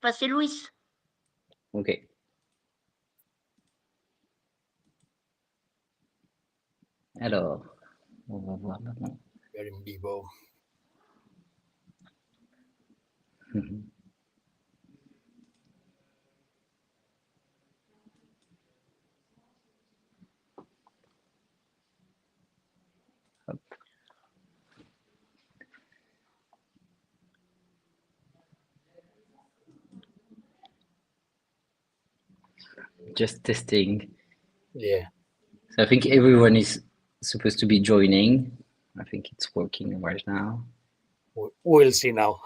Enfin, c'est Louis. Ok. Alors, on va voir maintenant. Hop. Just testing. Yeah. So I think everyone is supposed to be joining. I think it's working right now. We'll see now.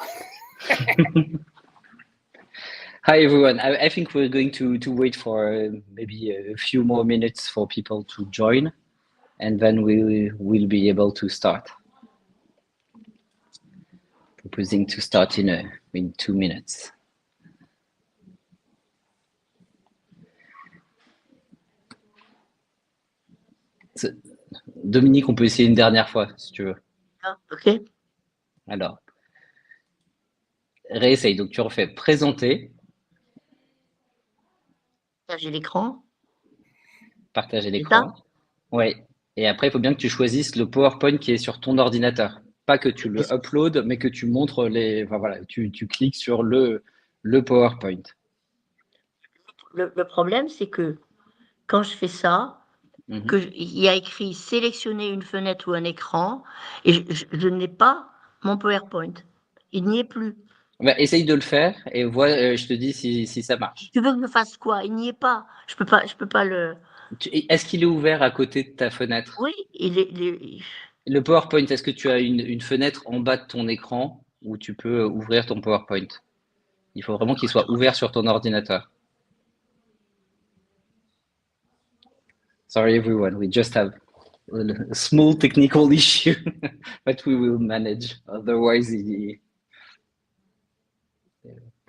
Hi everyone. I think we're going to wait for maybe a few more minutes for people to join, and then we will be able to start. Proposing to start in 2 minutes. Dominique, on peut essayer une dernière fois si tu veux. Ah, ok. Alors, réessaye. Donc tu refais présenter. Partager l'écran. Partager l'écran. Oui. Et après, il faut bien que tu choisisses le PowerPoint qui est sur ton ordinateur. Pas que tu le uploades, mais que tu montres les. Enfin, voilà, tu cliques sur le PowerPoint. Le problème, c'est que quand je fais ça, il y a écrit sélectionner une fenêtre ou un écran, et je n'ai pas mon PowerPoint. Il n'y est plus. Bah, essaye de le faire et vois, je te dis si ça marche. Tu veux que je fasse quoi? Il n'y est pas. Je peux pas le. Est-ce qu'il est ouvert à côté de ta fenêtre? Oui, il est. Le PowerPoint, est-ce que tu as une fenêtre en bas de ton écran où tu peux ouvrir ton PowerPoint? Il faut vraiment qu'il soit ouvert sur ton ordinateur. Sorry everyone, we just have a small technical issue, but we will manage. Otherwise, we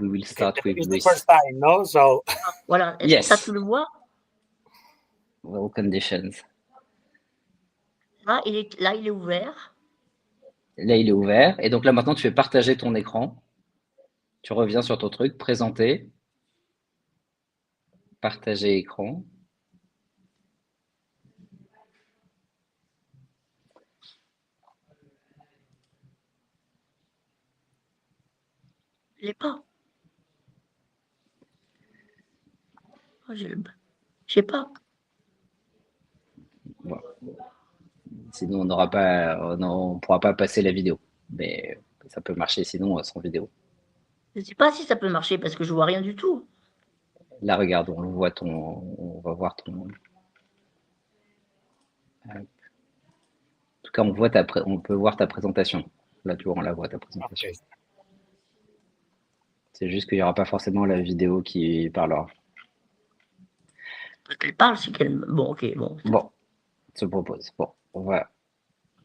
will start with It's Luis. the first time, no? So Voilà. Yes. Ça, tu le vois? Well conditions. Là, il est ouvert. Là, il est ouvert. Et donc là, maintenant, tu fais partager ton écran. Tu reviens sur ton truc, présenter. Partager écran. Je l'ai pas. Oh, je sais pas. Bon. Sinon, on pourra pas passer la vidéo. Mais ça peut marcher sinon sans vidéo. Je ne sais pas si ça peut marcher parce que je vois rien du tout. Là, regarde, on va voir ton. En tout cas, on peut voir ta présentation. Là, tu vois, on la voit ta présentation. okay. C'est juste qu'il n'y aura pas forcément la vidéo qui parlera. Elle parle, c'est qu'elle. Bon, ok, bon. Bon, se propose. Bon, on va.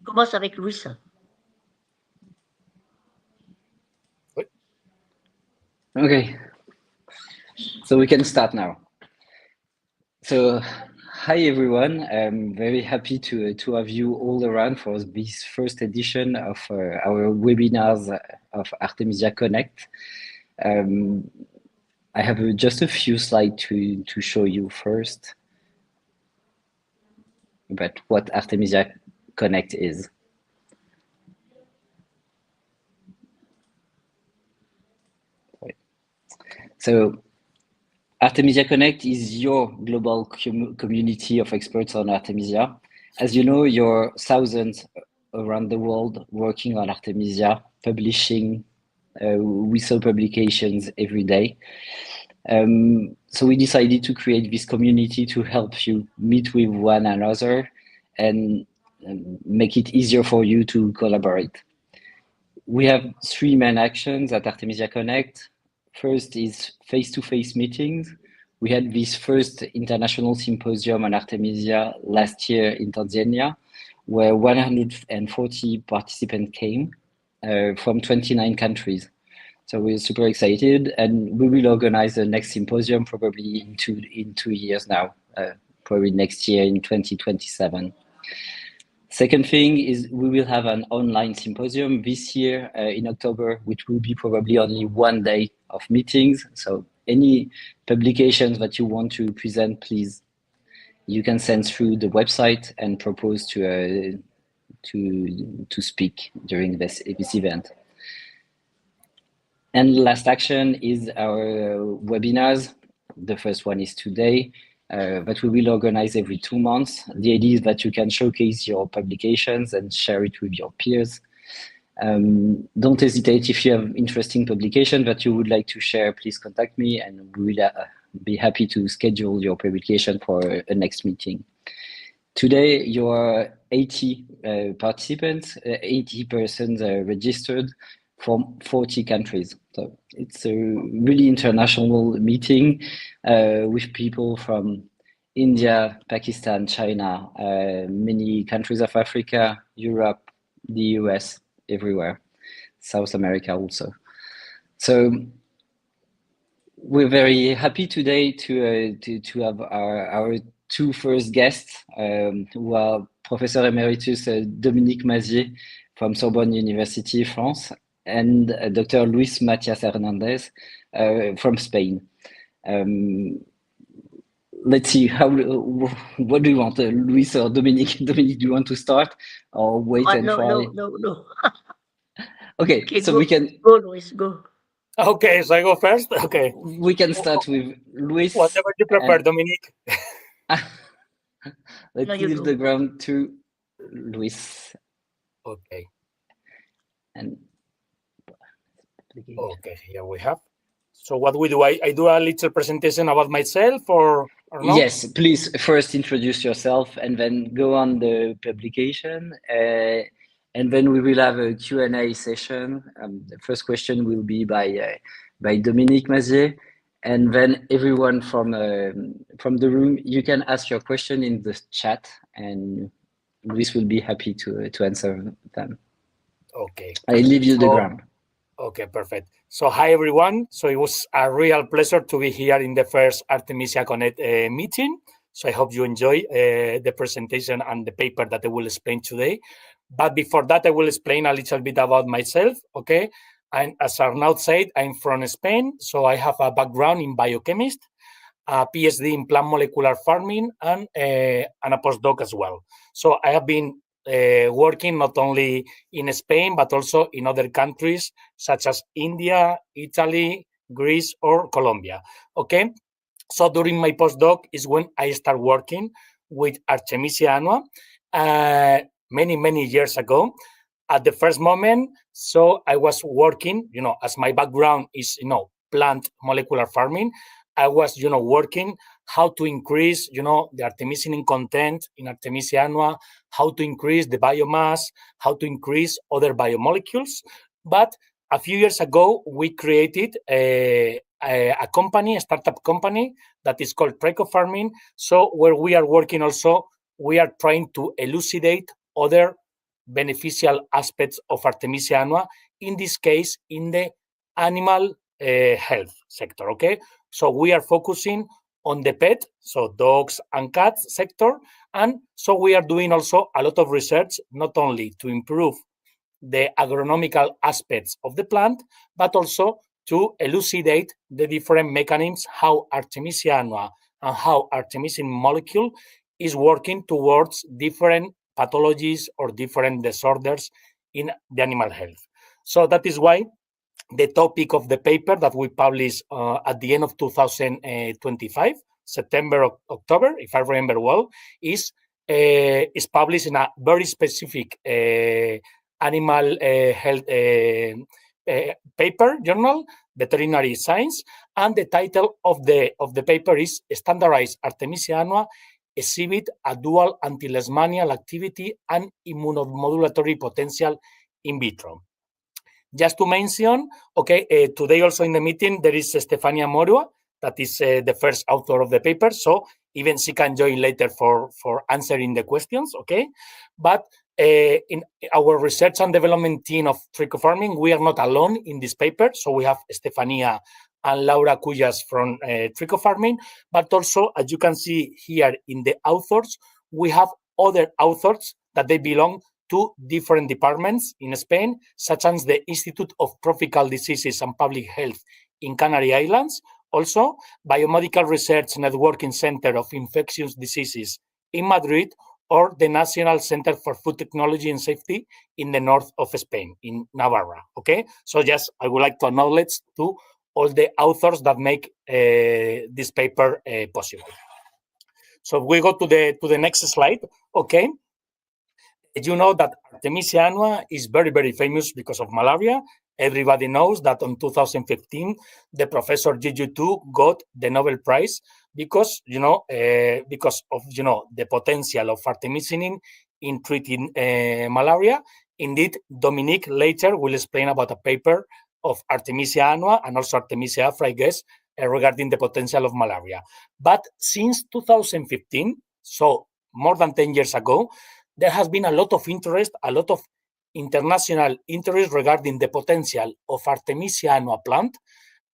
On commence avec Louis. Oui. Okay. So we can start now. So, hi everyone. I'm very happy to have you all around for this first edition of our webinars of Artemisia Connect. I have just a few slides to show you first about what Artemisia Connect is. So Artemisia Connect is your global community of experts on Artemisia. As you know, you're thousands around the world working on Artemisia, publishing whistle publications every day. So we decided to create this community to help you meet with one another and make it easier for you to collaborate. We have 3 main actions at Artemisia Connect. First is face-to-face meetings. We had this first international symposium on Artemisia last year in Tanzania, where 140 participants came from 29 countries. So we're super excited, and we will organize the next symposium probably in 2 years now, probably next year in 2027. Second thing is we will have an online symposium this year in October, which will be probably only one day of meetings. So any publications that you want to present, please, you can send through the website and propose to speak during this event. And last action is our webinars. The first one is today, that we will organize every 2 months. The idea is that you can showcase your publications and share it with your peers. Don't hesitate if you have interesting publication that you would like to share, please contact me and we will be happy to schedule your publication for a next meeting. Today, you are 80 participants, 80 persons registered from 40 countries. So it's a really international meeting with people from India, Pakistan, China, many countries of Africa, Europe, the US, everywhere, South America also. So we're very happy today to have our two first guests, who are Professor Emeritus Dominique Mazier from Sorbonne University, France, and Dr. Luis Matias Hernandez from Spain. Let's see, what do you want, Luis or Dominique? Dominique, do you want to start or wait and try? No. Okay, so go, we can... Go, Luis, go. Okay, so I go first? Okay. We can start with Luis. Whatever you prefer, Dominique. Let's leave the ground to Luis. Okay. And okay, here we have. So what we do, I do a little presentation about myself or no? Yes, please first introduce yourself and then go on the publication. And then we will have a Q&A session. The first question will be by Dominique Mazier. And then everyone from the room, you can ask your question in the chat and Luis will be happy to answer them. Okay. I leave you the ground. Okay, perfect. So hi, everyone. So it was a real pleasure to be here in the first Artemisia Connect meeting. So I hope you enjoy the presentation and the paper that I will explain today. But before that, I will explain a little bit about myself, okay? And as Arnaud said, I'm from Spain. So I have a background in biochemist, a PhD in plant molecular farming, and a postdoc as well. So I have been working not only in Spain, but also in other countries such as India, Italy, Greece, or Colombia. Okay, so during my postdoc is when I start working with Artemisia annua many years ago. At the first moment, so I was working, as my background is, plant molecular farming, I was, working how to increase, the artemisinin content in Artemisia annua, how to increase the biomass, how to increase other biomolecules. But a few years ago, we created a company, a startup company that is called Trichofarming. So where we are working also, we are trying to elucidate other beneficial aspects of Artemisia annua, in this case, in the animal health sector, okay? So we are focusing on the pet, so dogs and cats sector. And so we are doing also a lot of research, not only to improve the agronomical aspects of the plant, but also to elucidate the different mechanisms, how Artemisia annua and how artemisinin molecule is working towards different pathologies or different disorders in the animal health. So that is why the topic of the paper that we published at the end of 2025, September, October, if I remember well, is published in a very specific animal health paper journal, Veterinary Science, and the title of the paper is Standardized Artemisia annua exhibit a dual anti-leishmanial activity and immuno-modulatory potential in vitro. Just to mention, okay, today also in the meeting, there is Stefania Morua, that is the first author of the paper. So even she can join later for answering the questions, okay? But in our research and development team of Trichofarming, we are not alone in this paper. So we have Stefania and Laura Cuyas from Trichofarming, but also, as you can see here in the authors, we have other authors that they belong to different departments in Spain, such as the Institute of Tropical Diseases and Public Health in Canary Islands, also Biomedical Research Networking Center of Infectious Diseases in Madrid, or the National Center for Food Technology and Safety in the north of Spain, in Navarra. Okay, so just I would like to acknowledge to all the authors that make this paper possible. So we go to the next slide. Okay, you know that Artemisia annua is very, very famous because of malaria. Everybody knows that in 2015, the professor Gigi Tu got the Nobel Prize because because of the potential of artemisinin in treating malaria. Indeed, Dominique later will explain about a paper of Artemisia annua and also Artemisia afra, I guess, regarding the potential of malaria. But since 2015, so more than 10 years ago, there has been a lot of interest, a lot of international interest regarding the potential of Artemisia annua plant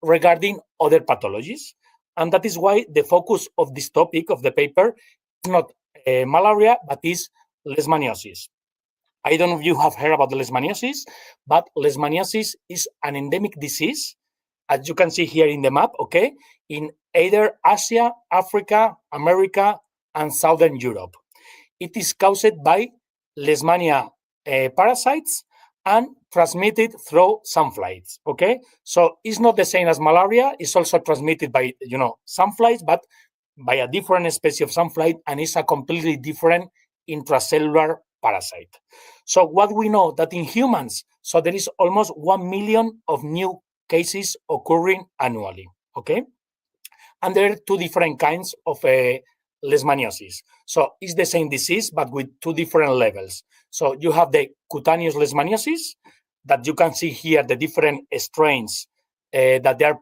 regarding other pathologies. And that is why the focus of this topic of the paper is not malaria, but is leishmaniosis. I don't know if you have heard about the leishmaniosis, but leishmaniosis is an endemic disease, as you can see here in the map, okay, in either Asia, Africa, America, and Southern Europe. It is caused by leishmania parasites and transmitted through sandflies, okay? So it's not the same as malaria. It's also transmitted by, sandflies, but by a different species of sandfly, and it's a completely different intracellular parasite. So what we know that in humans, so there is almost 1 million of new cases occurring annually, okay? And there are two different kinds of leishmaniosis. So it's the same disease, but with two different levels. So you have the cutaneous leishmaniosis that you can see here, the different strains that they are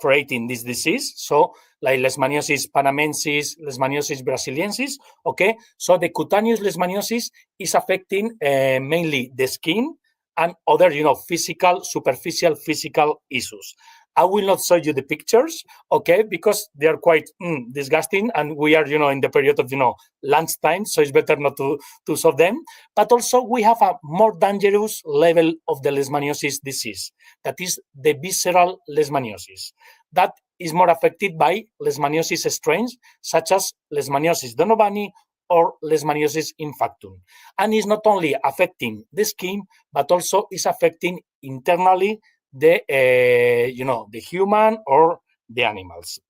creating this disease. So like leishmaniosis panamensis, leishmaniosis brasiliensis, okay? So the cutaneous leishmaniosis is affecting mainly the skin and other, superficial physical issues. I will not show you the pictures, okay, because they are quite disgusting, and we are, in the period of, lunchtime, so it's better not to show them. But also we have a more dangerous level of the leishmaniosis disease, that is the visceral leishmaniosis. That is more affected by leishmaniosis strains, such as leishmaniosis donovani or leishmaniosis infectum. And it's not only affecting the skin, but also is affecting internally the human or the animals.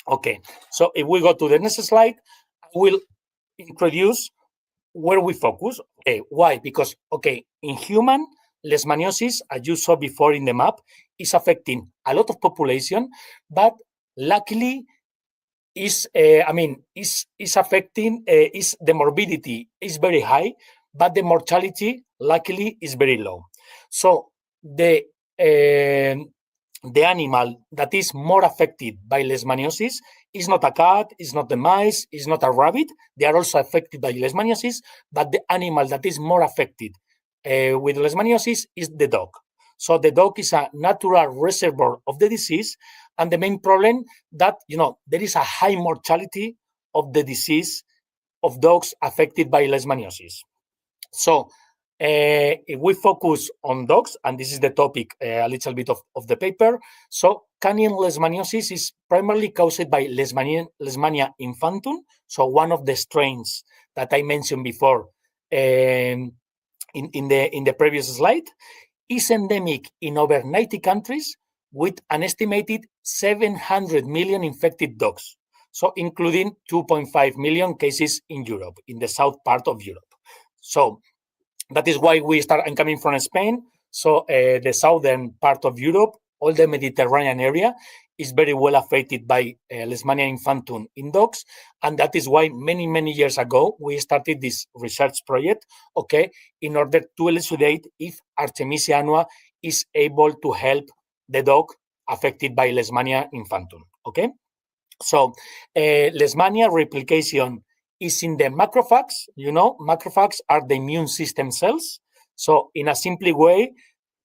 Okay, so if we go to the next slide, I will introduce where we focus. Okay, why? Because, okay, in human, leishmaniosis, as you saw before in the map, is affecting a lot of population, but luckily is affecting, the morbidity is very high, but the mortality luckily is very low. So the animal that is more affected by leishmaniosis is not a cat, is not the mice, is not a rabbit. They are also affected by leishmaniosis, but the animal that is more affected with leishmaniosis is the dog. So the dog is a natural reservoir of the disease, and the main problem that, there is a high mortality of the disease of dogs affected by leishmaniosis. So if we focus on dogs, and this is the topic a little bit of the paper, so canine leishmaniosis is primarily caused by Leishmania infantum, so one of the strains that I mentioned before in the previous slide, is endemic in over 90 countries with an estimated 700 million infected dogs, so including 2.5 million cases in Europe, in the south part of Europe. So that is why I'm coming from Spain. So the southern part of Europe, all the Mediterranean area, is very well affected by Leishmania infantum in dogs. And that is why many, many years ago, we started this research project, okay, in order to elucidate if Artemisia annua is able to help the dog affected by Leishmania infantum, okay? So Leishmania replication is in the macrophages. Macrophages are the immune system cells. So in a simple way,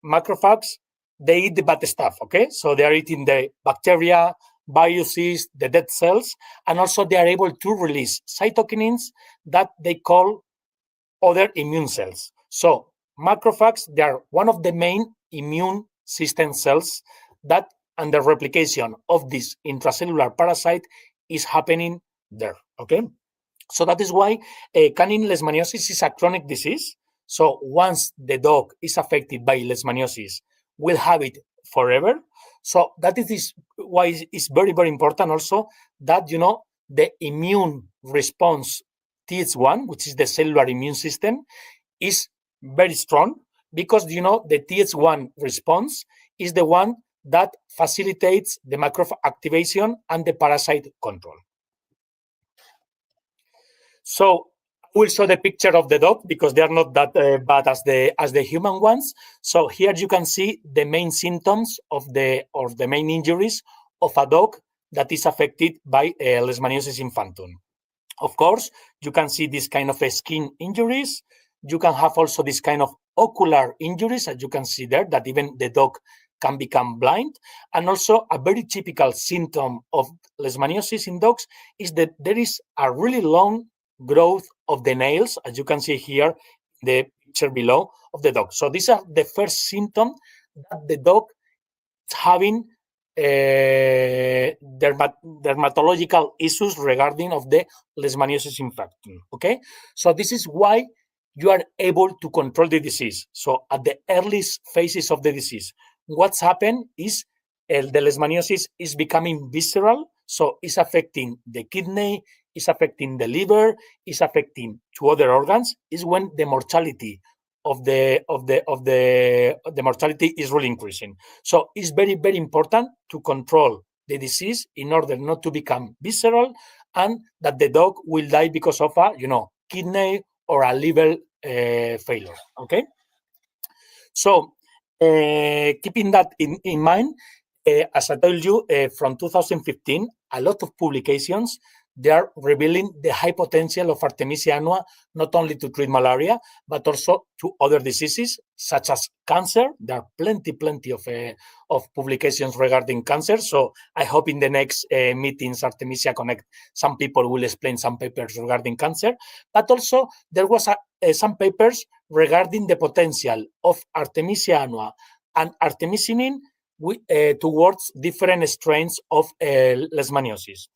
macrophages, they eat the bad stuff, okay? So they are eating the bacteria, viruses, the dead cells, and also they are able to release cytokinins that they call other immune cells. So macrophages, they are one of the main immune system cells that under replication of this intracellular parasite is happening there, okay? So that is why canine leishmaniasis is a chronic disease. So once the dog is affected by leishmaniasis, will have it forever. So that is why it's very, very important also that, you know, the immune response Th1, which is the cellular immune system, is very strong because, you know, the Th1 response is the one that facilitates the macrophage activation and the parasite control. So we'll show the picture of the dog because they are not that bad as the human ones. So here you can see the main symptoms of the main injuries of a dog that is affected by leishmaniasis infantum. Of course, you can see this kind of skin injuries. You can have also this kind of ocular injuries, as you can see there, that even the dog can become blind. And also a very typical symptom of leishmaniasis in dogs is that there is a really long growth of the nails, as you can see here, the picture below of the dog. So these are the first symptom that the dog is having dermatological issues regarding of the leishmaniasis infection, okay? So this is why you are able to control the disease. So at the earliest phases of the disease, what's happened is the leishmaniasis is becoming visceral, so it's affecting the kidney, it's affecting the liver, it's affecting two other organs, is when the mortality of the mortality is really increasing. So it's very, very important to control the disease in order not to become visceral and that the dog will die because of a, you know, kidney or a liver failure, okay? So keeping that in mind, as I told you, from 2015, a lot of publications, they are revealing the high potential of Artemisia annua, not only to treat malaria, but also to other diseases such as cancer. There are plenty of publications regarding cancer. So I hope in the next meetings, Artemisia Connect, some people will explain some papers regarding cancer. But also there was some papers regarding the potential of Artemisia annua and artemisinin towards different strains of leishmaniasis.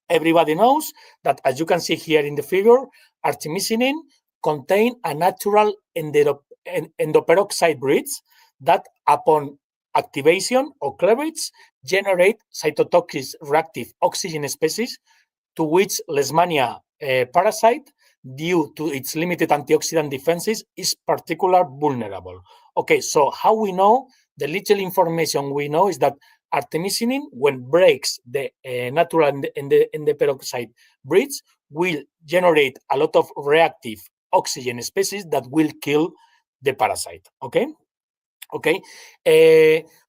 Everybody knows that, as you can see here in the figure, artemisinin contain a natural endoperoxide bridge that, upon activation or cleavage, generate cytotoxic reactive oxygen species to which leishmania parasite, due to its limited antioxidant defenses, is particularly vulnerable. Okay, so how we know? The little information we know is that artemisinin, when breaks the natural endoperoxide bridge, will generate a lot of reactive oxygen species that will kill the parasite. Okay, okay.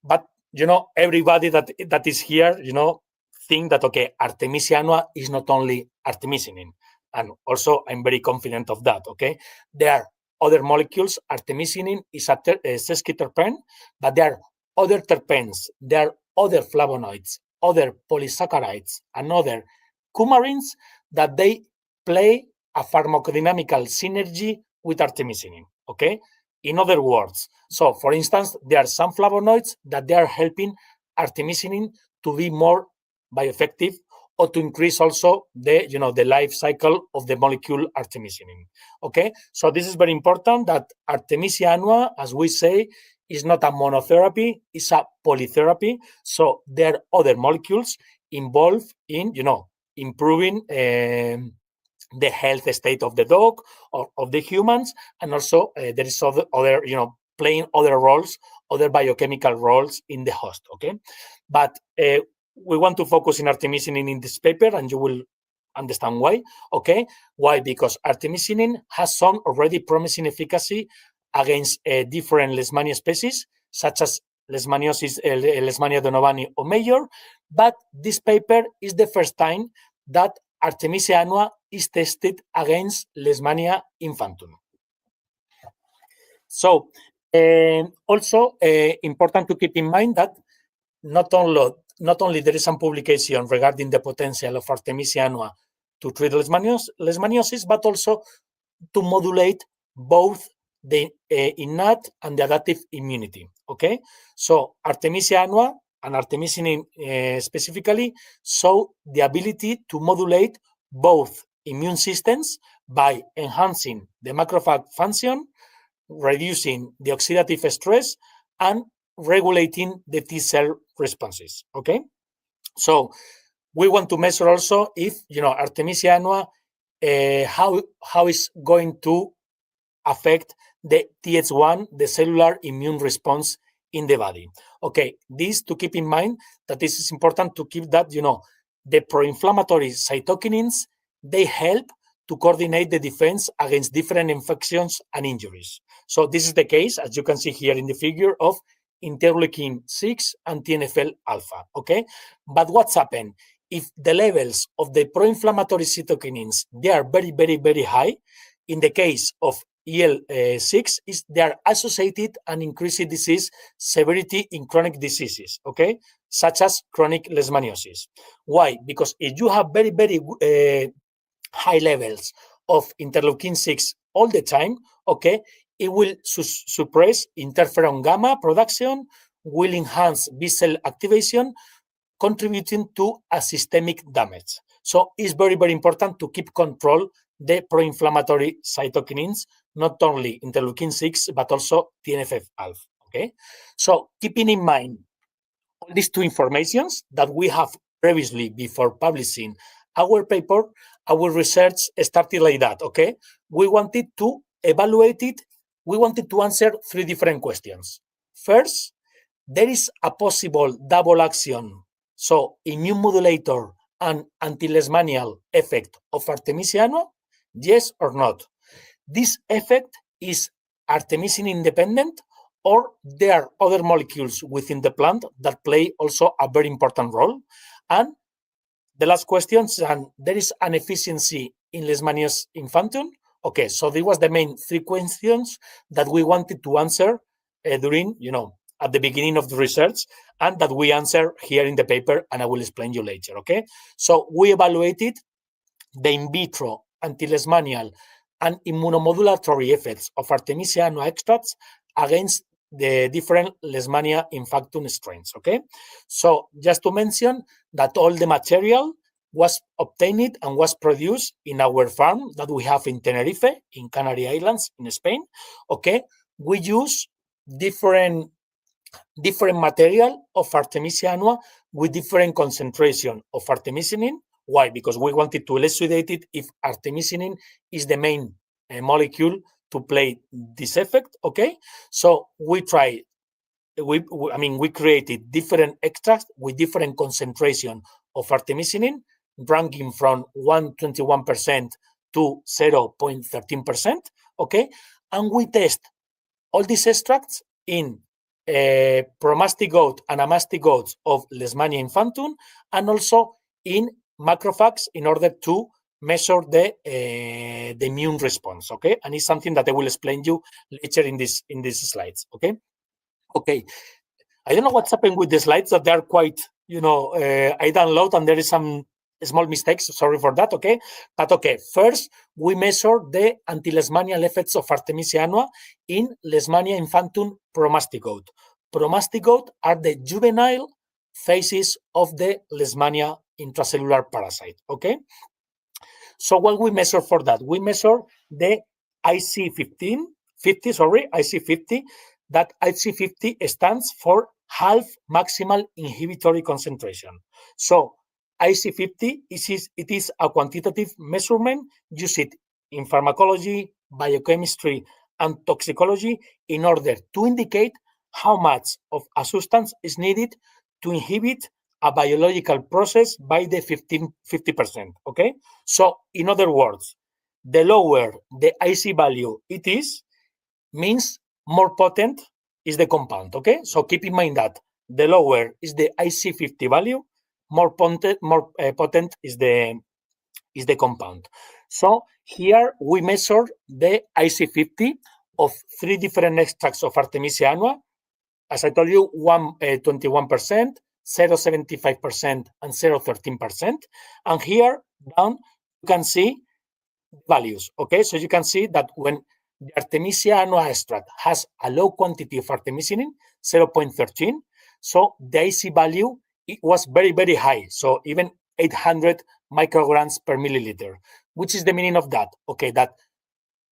But you know, everybody that is here, you know, think that okay, Artemisia annua is not only artemisinin, and also I'm very confident of that. Okay, there are other molecules. Artemisinin is a sesquiterpene, but there are other terpenes, there are other flavonoids, other polysaccharides, and other coumarins that they play a pharmacodynamical synergy with artemisinin, okay? In other words, so for instance, there are some flavonoids that they are helping artemisinin to be more bioeffective or to increase also the, you know, the life cycle of the molecule artemisinin, okay? So this is very important that Artemisia annua, as we say, is not a monotherapy, it's a polytherapy. So there are other molecules involved in, you know, improving the health state of the dog or of the humans, and also there is other, you know, playing other roles, other biochemical roles in the host, okay? But we want to focus in artemisinin in this paper, and you will understand why, okay? Why? Because artemisinin has some already promising efficacy against different leishmania species, such as Leishmania donovani or Mayer, but this paper is the first time that Artemisia annua is tested against Leishmania infantum. So also important to keep in mind that not only there is some publication regarding the potential of Artemisia annua to treat leishmaniosis, but also to modulate both the innate and the adaptive immunity. Okay, so Artemisia annua and artemisinin specifically show the ability to modulate both immune systems by enhancing the macrophage function, reducing the oxidative stress, and regulating the T cell responses. Okay, so we want to measure also if Artemisia annua how is going to affect the Th1, the cellular immune response in the body. Okay, this to keep in mind that this is important to keep that the pro-inflammatory cytokinins, they help to coordinate the defense against different infections and injuries. So this is the case, as you can see here in the figure, of interleukin 6 and TNF alpha. Okay, but what's happened? If the levels of the pro-inflammatory cytokinins, they are very, very, very high, in the case of IL-6, they are associated and increased disease severity in chronic diseases, okay, such as chronic leishmaniosis. Why? Because if you have very, very high levels of interleukin 6 all the time, okay, it will suppress interferon gamma production, will enhance B cell activation, contributing to a systemic damage. So it's very, very important to keep control the pro-inflammatory cytokinins, not only interleukin 6, but also TNF alpha. Okay, so keeping in mind all these two informations that we have previously before publishing our paper, our research started like that. Okay, we wanted to evaluate it. We wanted to answer three different questions. First, there is a possible double action, so immune modulator and anti-leishmanial effect of Artemisia annua? Yes or not? This effect is artemisinin independent, or there are other molecules within the plant that play also a very important role? And the last question, and there is an efficiency in Leishmaniasis infantum? Okay, so there was the main three questions that we wanted to answer during, at the beginning of the research, and that we answer here in the paper, and I will explain you later, okay? So we evaluated the in vitro anti-leishmanial and immunomodulatory effects of Artemisia annua extracts against the different Leishmania infantum strains, okay? So just to mention that all the material was obtained and was produced in our farm that we have in Tenerife, in Canary Islands, in Spain, okay? We use different material of Artemisia annua with different concentration of artemisinin. Why? Because we wanted to elucidate it if artemisinin is the main molecule to play this effect, okay? So we created different extracts with different concentration of artemisinin, ranging from 1.21% to 0.13%, okay? And we test all these extracts in promastigote and amastigotes of Leishmania infantum, and also in macrophages in order to measure the immune response, okay? And it's something that I will explain you later in these slides, okay? Okay, I don't know what's happened with the slides, that they are quite, I download and there is some small mistakes, sorry for that, okay? But okay, first, we measure the anti-leishmanial effects of Artemisia annua in Leishmania infantum promastigote. Promastigote are the juvenile phases of the Leishmania intracellular parasite, okay? So what we measure for that? We measure the IC50, that IC50 stands for half maximal inhibitory concentration. So IC50 is a quantitative measurement used in pharmacology, biochemistry, and toxicology in order to indicate how much of a substance is needed to inhibit a biological process by the 50%, okay? So in other words, the lower the IC value it is, means more potent is the compound, okay? So keep in mind that the lower is the IC50 value, more potent is the compound. So here we measure the IC50 of three different extracts of Artemisia annua. As I told you, 1.21%, 0.75%, and 0.13%. And here down, you can see values. Okay, so you can see that when the Artemisia annua extract has a low quantity of artemisinin, 0.13, so the AC value, it was very, very high. So even 800 micrograms per milliliter. Which is the meaning of that? Okay, that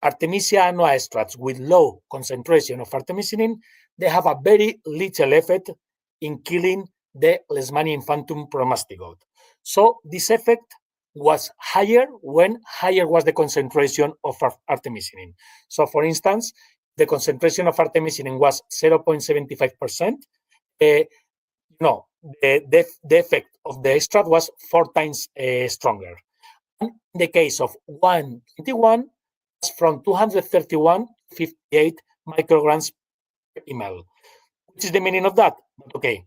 Artemisia annua extracts with low concentration of artemisinin, they have a very little effect in killing the Leishmania infantum promastigote. So this effect was higher when higher was the concentration of artemisinin. So for instance, the concentration of artemisinin was 0.75%. No, the effect of the extract was 4 times stronger. In the case of 121, from 231 to 58 micrograms per ml. Which is the meaning of that? Okay,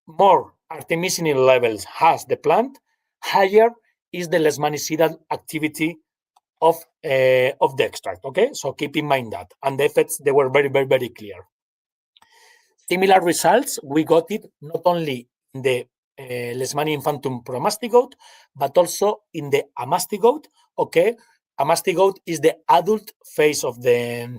more artemisinin levels has the plant, higher is the leishmanicidal activity of the extract. Okay, so keep in mind that. And the effects, they were very, very, very clear. Similar results, we got it not only in the Leishmania infantum promastigote, but also in the amastigote. Okay, amastigote is the adult phase of the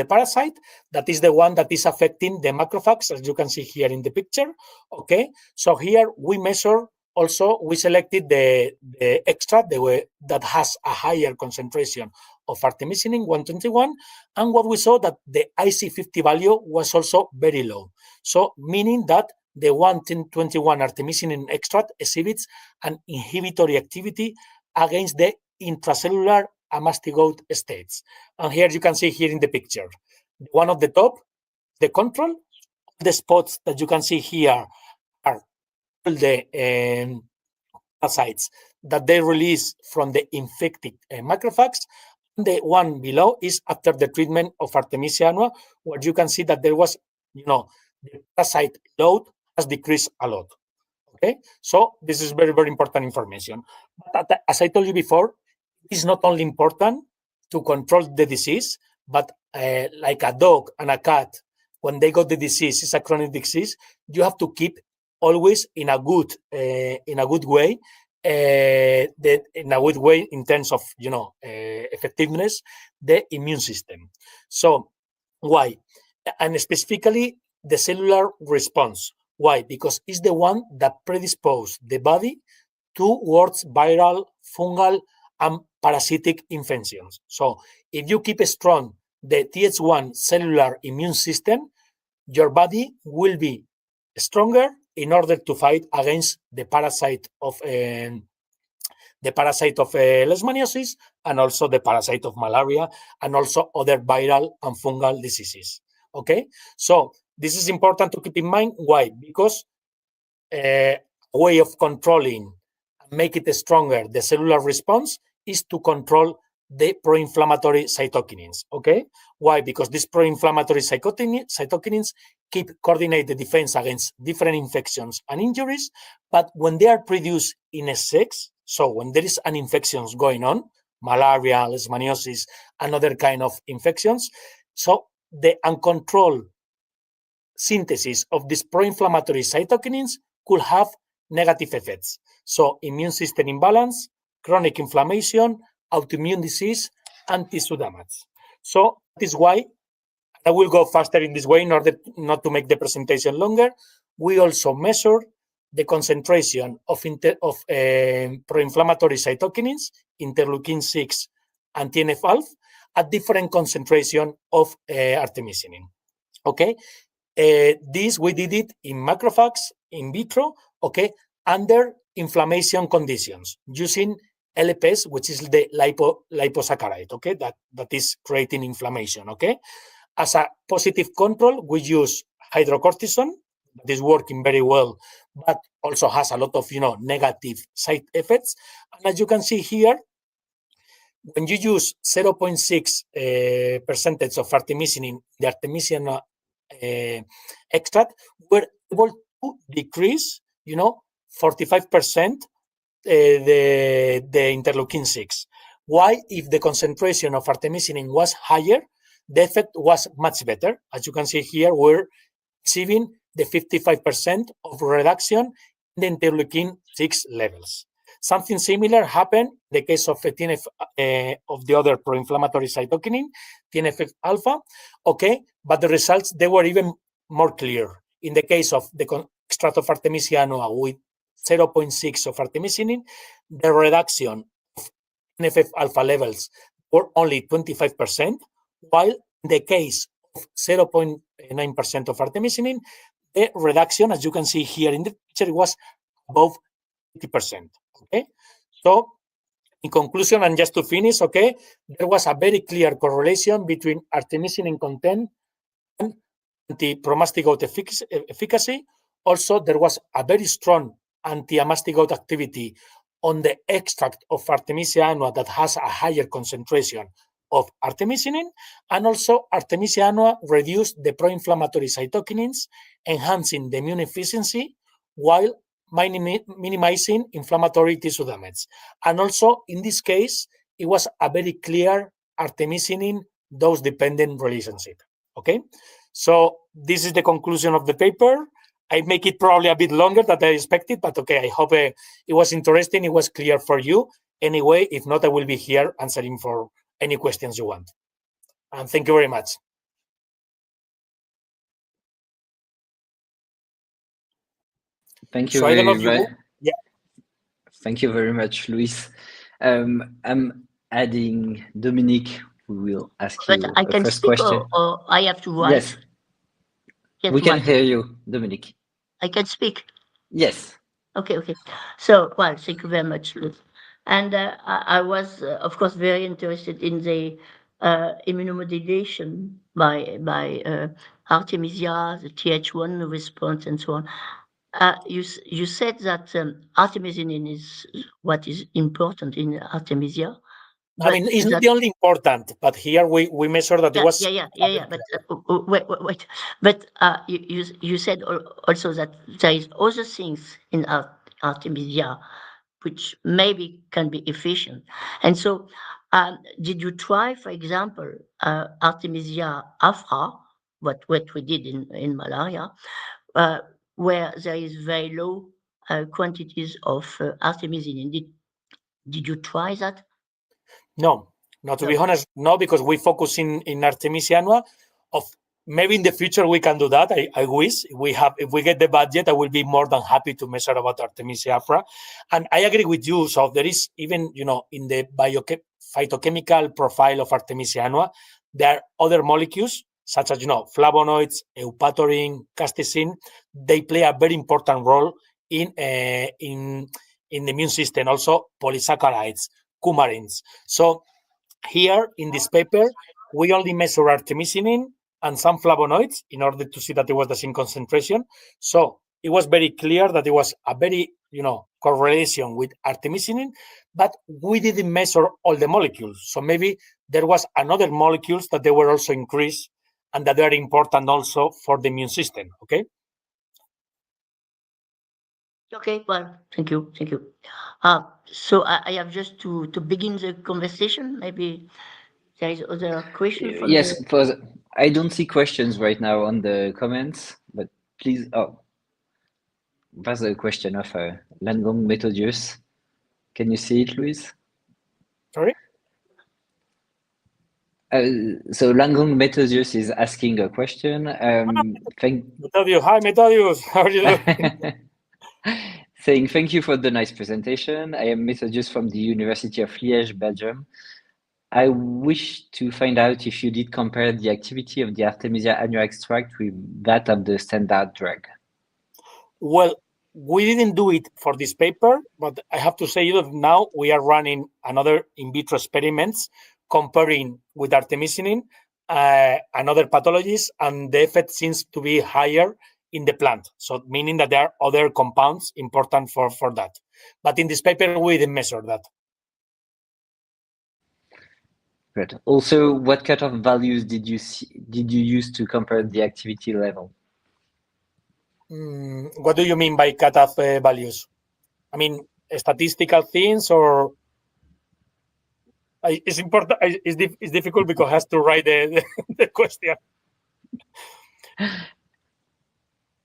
parasite. That is the one that is affecting the macrophages, as you can see here in the picture. Okay, so here we measure. Also, we selected the extract that has a higher concentration of artemisinin, 121, and what we saw that the IC50 value was also very low. So meaning that the 121 artemisinin extract exhibits an inhibitory activity against the intracellular amastigote states. And here you can see here in the picture, one of the top, the control, the spots that you can see here are the parasites that they release from the infected macrophages. The one below is after the treatment of Artemisia annua, where you can see that there was, the parasite load has decreased a lot. Okay, so this is very, very important information. But as I told you before, it is not only important to control the disease, but like a dog and a cat, when they got the disease, it's a chronic disease, you have to keep always in a good way, in terms of effectiveness, the immune system. So why? And specifically the cellular response. Why? Because it's the one that predisposes the body towards viral, fungal, and parasitic infections. So if you keep strong the Th1 cellular immune system, your body will be stronger in order to fight against the parasite of leishmaniasis, and also the parasite of malaria, and also other viral and fungal diseases. Okay, so this is important to keep in mind. Why? Because a way of controlling, make it stronger, the cellular response is to control the pro-inflammatory cytokinins. Okay, why? Because these pro-inflammatory cytokinins keep coordinate the defense against different infections and injuries, but when they are produced in excess, so when there is an infection going on, malaria, leishmaniasis, and other kind of infections, so the uncontrolled synthesis of these pro-inflammatory cytokinins could have negative effects. So immune system imbalance, chronic inflammation, autoimmune disease, and tissue damage. So that is why I will go faster in this way in order not to make the presentation longer. We also measure the concentration of pro-inflammatory cytokinins, interleukin-6 and TNF-alpha, at different concentration of artemisinin. Okay, this we did it in macrophages in vitro. Okay, under inflammation conditions using LPS, which is the liposaccharide. Okay, that is creating inflammation. Okay, as a positive control, we use hydrocortisone. That is working very well, but also has a lot of negative side effects. And as you can see here, when you use 0.6 percentage of artemisinin, the Artemisia extract, we're able to decrease 45% the interleukin-6. Why? If the concentration of artemisinin was higher, the effect was much better. As you can see here, we're achieving the 55% of reduction in the interleukin-6 levels. Something similar happened in the case of TNF of the other pro-inflammatory cytokinin, TNF alpha. Okay, but the results, they were even more clear. In the case of the extract of Artemisia annua with 0.6 of artemisinin, the reduction of TNF alpha levels were only 25%, while in the case of 0.9% of artemisinin, the reduction, as you can see here in the picture, was above 80%. Okay, so in conclusion, and just to finish, okay, there was a very clear correlation between artemisinin content and anti-promastigote efficacy. Also, there was a very strong anti-amastigote activity on the extract of Artemisia annua that has a higher concentration of artemisinin, and also Artemisia annua reduced the pro-inflammatory cytokinins, enhancing the immune efficiency while minimizing inflammatory tissue damage. And also, in this case, it was a very clear artemisinin dose-dependent relationship. Okay, so this is the conclusion of the paper. I make it probably a bit longer than I expected, but okay, I hope it was interesting. It was clear for you. Anyway, if not, I will be here answering for any questions you want. And thank you very much. Thank you. So I don't know if you, yeah. Thank you very much, Luis. I'm adding Dominique, who will ask you I can first speak question. or I have to write? Yes, we can hear you, Dominique. I can speak? Yes. Okay. So, well, thank you very much, Luis. And I was, of course, very interested in the immunomodulation by Artemisia, the Th1 response, and so on. You said that artemisinin is what is important in Artemisia. I mean, it's not the only important, but here we measure that it was. Yeah. But wait. But you said also that there is other things in Artemisia which maybe can be efficient. And so, did you try, for example, Artemisia afra, what we did in malaria, where there is very low quantities of artemisinin? Did you try that? No, to be honest, no, because we focus in Artemisia annua. Maybe in the future we can do that. I wish if we get the budget, I will be more than happy to measure about Artemisia afra. And I agree with you. So there is even, in the phytochemical profile of Artemisia annua, there are other molecules such as, flavonoids, eupatorin, castesin. They play a very important role in the immune system. Also polysaccharides, coumarins. So here in this paper, we only measure artemisinin and some flavonoids in order to see that it was the same concentration. So it was very clear that it was a very, correlation with artemisinin, but we didn't measure all the molecules. So maybe there was another molecules that they were also increased and that they are important also for the immune system. Okay. Okay, well, thank you. So I have just to begin the conversation. Maybe there is other question from yes, I don't see questions right now on the comments, but please. Oh, that's a question of Langong Methodius. Can you see it, Luis? Sorry. So Langong Methodius is asking a question. Methodius, hi Methodius, how are you doing? Saying thank you for the nice presentation. I am Methodius from the University of Liège, Belgium. I wish to find out if you did compare the activity of the Artemisia annua extract with that of the standard drug. Well, we didn't do it for this paper, but I have to say that now we are running another in vitro experiments comparing with artemisinin and other pathologies, and the effect seems to be higher in the plant. So meaning that there are other compounds important for that. But in this paper, we didn't measure that. Great. Also, what cutoff values did you use to compare the activity level? What do you mean by cutoff values? I mean, statistical things, or it's important. It's difficult because I have to write the question.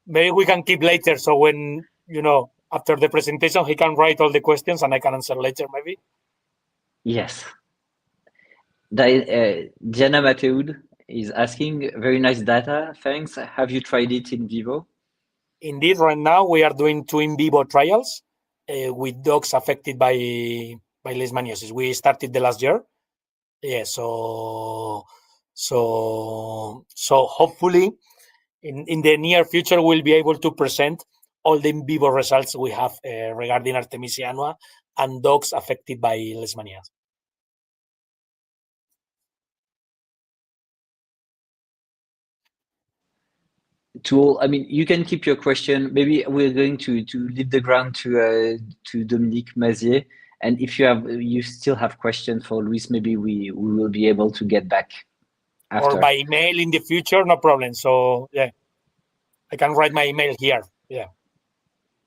Maybe we can keep later. So when after the presentation, he can write all the questions and I can answer later, maybe. Yes. Diana Mateud is asking, very nice data, thanks. Have you tried it in vivo? Indeed, right now we are doing 2 in vivo trials with dogs affected by leishmaniasis. We started the last year. Yeah, so hopefully in the near future we'll be able to present all the in vivo results we have regarding Artemisia annua and dogs affected by leishmaniasis. I mean, you can keep your question. Maybe we're going to leave the ground to Dominique Mazier. And if you still have questions for Luis, maybe we will be able to get back after. Or by email in the future, no problem. So yeah, I can write my email here. Yeah.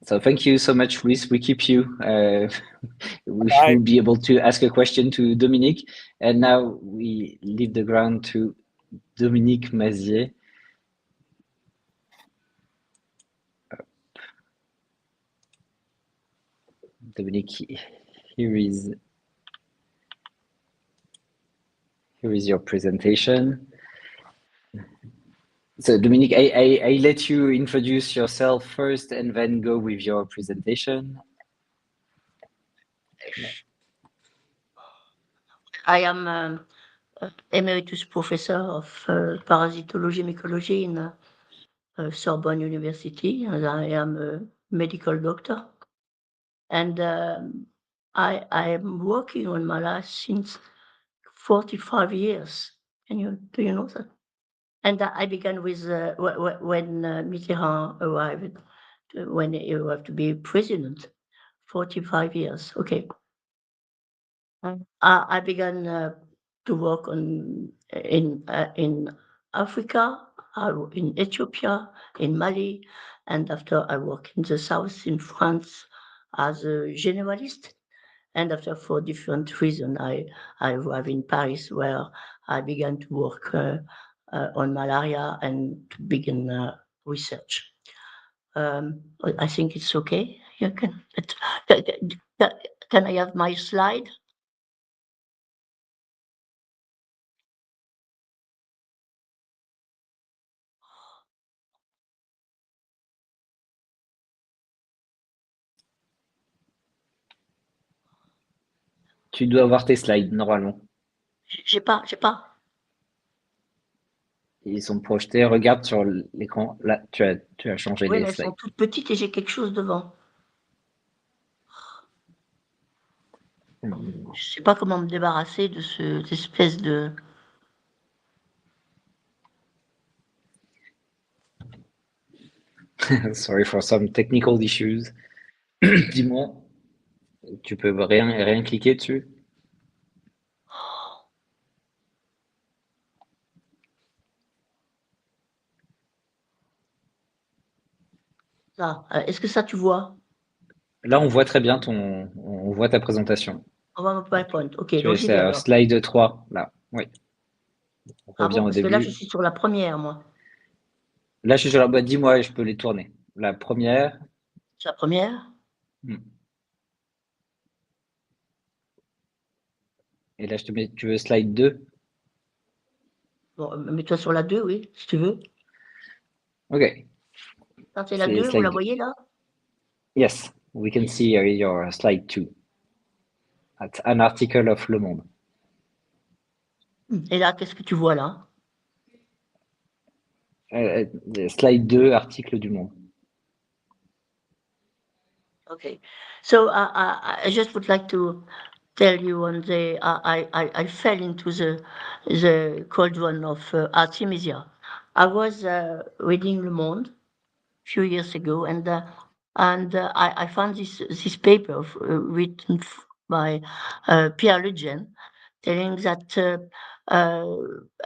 So thank you so much, Luis. We keep you. We should be able to ask a question to Dominique. And now we leave the ground to Dominique Mazier. Dominique, here is your presentation. So Dominique, I let you introduce yourself first and then go with your presentation. I am emeritus professor of parasitology and mycology in Sorbonne University, and I am a medical doctor. And I am working on malaria since 45 years. Do you know that? And I began with when Mitterrand arrived, when he arrived to be president, 45 years. Okay. I began to work in Africa, in Ethiopia, in Mali, and after I worked in the south in France as a generalist. And after, for different reasons, I arrived in Paris, where I began to work on malaria and to begin research. I think it's okay. You can I have my slide? Tu dois avoir tes slides, normalement. J'ai pas. Ils sont projetés. Regarde sur l'écran. Là, tu as changé Oui, les mais slides. elles sont toutes petites et j'ai quelque chose devant. Je sais pas comment me débarrasser de cette espèce de... Sorry for some technical issues. Dis-moi, tu peux rien cliquer dessus? Ça, est-ce que ça tu vois? Là, on voit très bien on voit ta présentation. On va me PowerPoint. Ok, Tu donc j'y vais es alors. slide 3, là. Oui. On Ah revient bon, au parce début. que là, je suis sur la première, moi. Là, je suis sur la boîte. Dis-moi et je peux les tourner. La première. C'est la première. Et là, je te mets. Tu veux slide 2? Bon, mets-toi sur la 2, oui, si tu veux. OK. Ça, c'est la 2, vous la voyez là? Yes, we can see your slide 2. That's an article of Le Monde. Et là, qu'est-ce que tu vois là? Slide 2, article du Monde. Okay, so I just would like to tell you on the I fell into the cold one of Artemisia. I was reading Le Monde a few years ago, and I found this paper written by Pierre Lejeune, telling that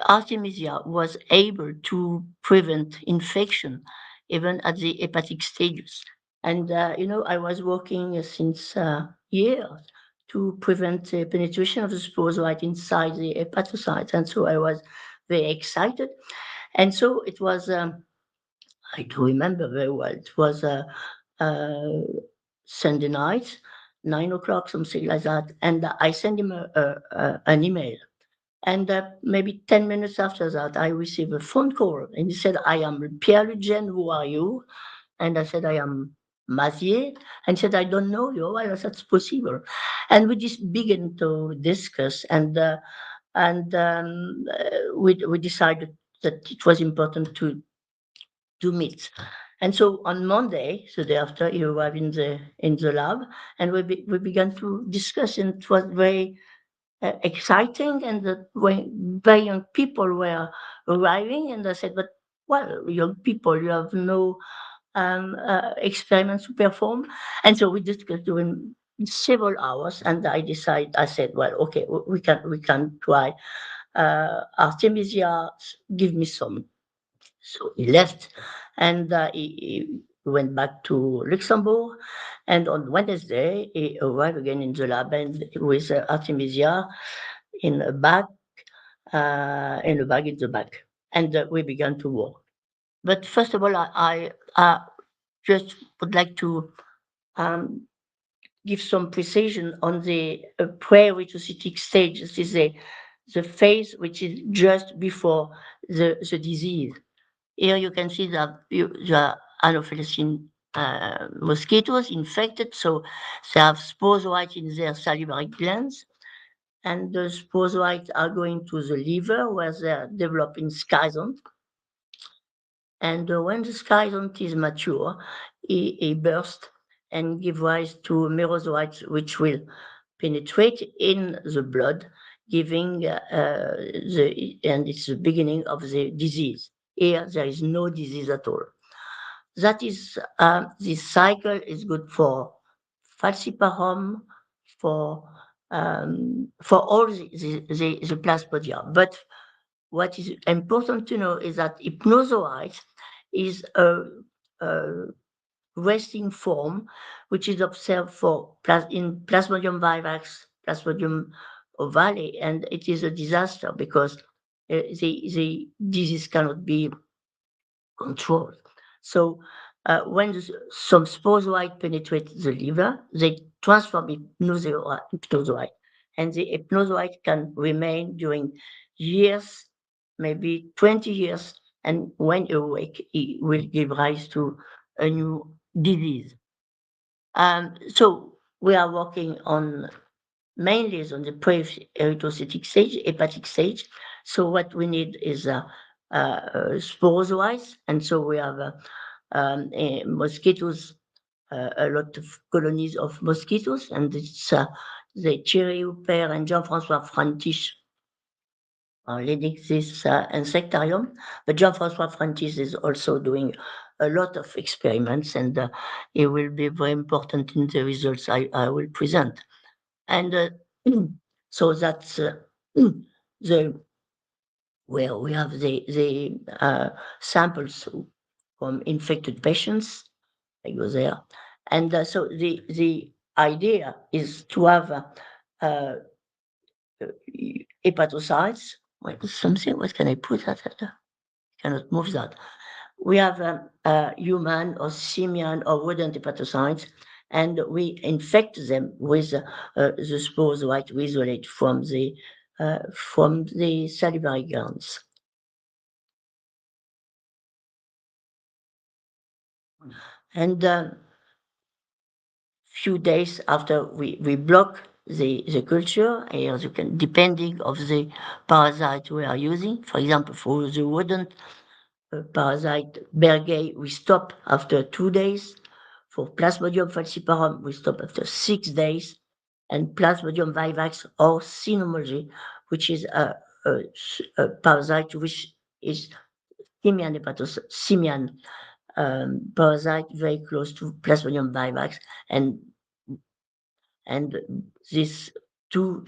Artemisia was able to prevent infection even at the hepatic stages. And I was working since years to prevent the penetration of the spores right inside the hepatocytes, and so I was very excited. And so it was. I do remember very well. It was Sunday night, 9 o'clock, something like that. And I sent him an email. And maybe 10 minutes after that, I received a phone call. And he said, I am Pierre Lugen, who are you? And I said, I am Mazier. And he said, I don't know you. Well, that's possible. And we just began to discuss. We decided that it was important to meet. And so on Monday, so the day after, he arrived in the lab, and we began to discuss, and it was very exciting, and that when very young people were arriving, and I said, but well, young people, you have no experiments to perform, and so we discussed during several hours, and I said, well, okay, we can try Artemisia, give me some. So he left, and he went back to Luxembourg. And on Wednesday, he arrived again in the lab and with Artemisia in a bag, in the back. And we began to work. But first of all, I just would like to um, give some precision on the pre-rhetocytic stage. This is the phase which is just before the disease. Here you can see that the Anopheles mosquitoes infected, so they have sporozoites in their salivary glands, and the sporozoites are going to the liver where they are developing schizont. And when the schizont is mature, it bursts and give rise to merozoites, which will penetrate in the blood, giving and it's the beginning of the disease. Here, there is no disease at all. That is, this cycle is good for falciparum, for all the plasmodia. But what is important to know is that hypnozoite is a resting form which is observed in Plasmodium vivax, Plasmodium ovale, and it is a disaster because the disease cannot be controlled. So when some sporozoite penetrate the liver, they transform hypnozoite, and the hypnozoite can remain during years, maybe 20 years, and when awake, it will give rise to a new disease. So we are working on mainly on the pre-erythrocytic stage, hepatic stage. So what we need is sporozoites, and so we have mosquitoes, a lot of colonies of mosquitoes, and it's the Thierry Huppert and Jean-François Frantisch are leading this insectarium. But Jean-François Frantisch is also doing a lot of experiments, and it will be very important in the results I will present. And so that's the where we have the samples from infected patients. I go there, and so the idea is to have hepatocytes. What something? What can I put that? Cannot move that. We have human or simian or rodent hepatocytes, and we infect them with the sporozoite we isolate from the salivary glands. And few days after we block the culture, as you can, depending of the parasite we are using. For example, for the rodent parasite Bergay, we stop after 2 days. For Plasmodium falciparum, we stop after 6 days. And Plasmodium vivax or cynomolgi, which is a parasite which is simian parasite very close to Plasmodium vivax, and these two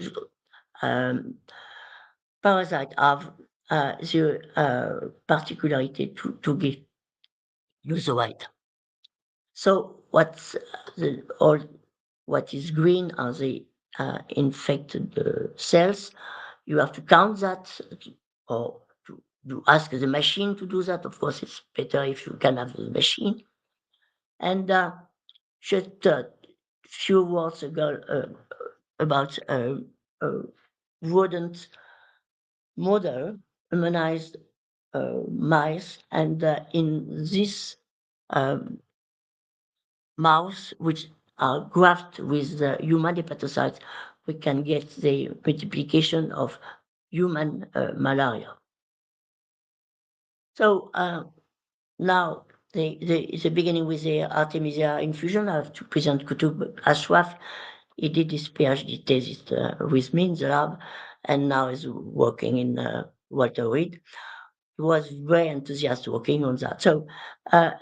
parasites have the particularity to give usoite. So what's what is green are the infected cells. You have to count that, or to ask the machine to do that. Of course, it's better if you can have the machine. And just few words ago about a rodent model, humanized mice, and in this um, mouse, which are grafted with the human hepatocytes, we can get the multiplication of human malaria. So now, the beginning with the Artemisia infusion, I have to present Kutub Ashraf. He did his PhD thesis with me in the lab, and now is working in Walter Reed. He was very enthusiastic working on that. So,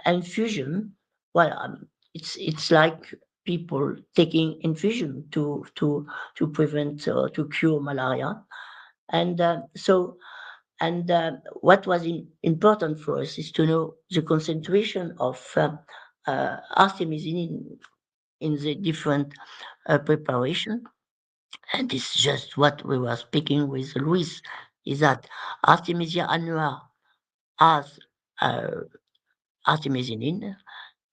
infusion, well, it's like people taking infusion to prevent or to cure malaria, and what was important for us is to know the concentration of artemisinin in the different preparation. And it's just what we were speaking with Luis, is that Artemisia annua has uh, artemisinin,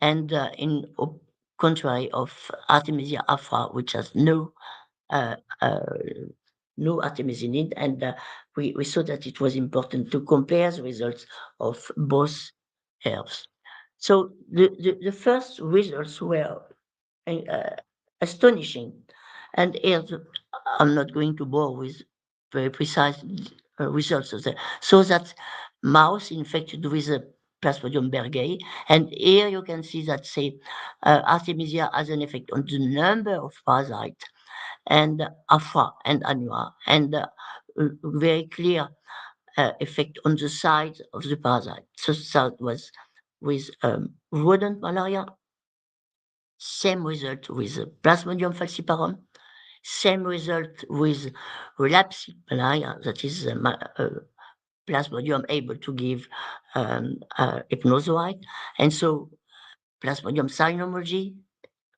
and in contrary of Artemisia afra, which has uh, uh, no artemisinin, and we saw that it was important to compare the results of both herbs. So the first results were uh, astonishing, and here I'm not going to bore with very precise results of that. So that mouse infected with a Plasmodium berghei, and here you can see that say Artemisia has an effect on the number of parasites and Afra and Annua, and very clear effect on the size of the parasite. So that was with rodent malaria, same result with Plasmodium falciparum, same result with relapsed malaria, that is Plasmodium able to give hypnozoite, and so Plasmodium cynomolgi,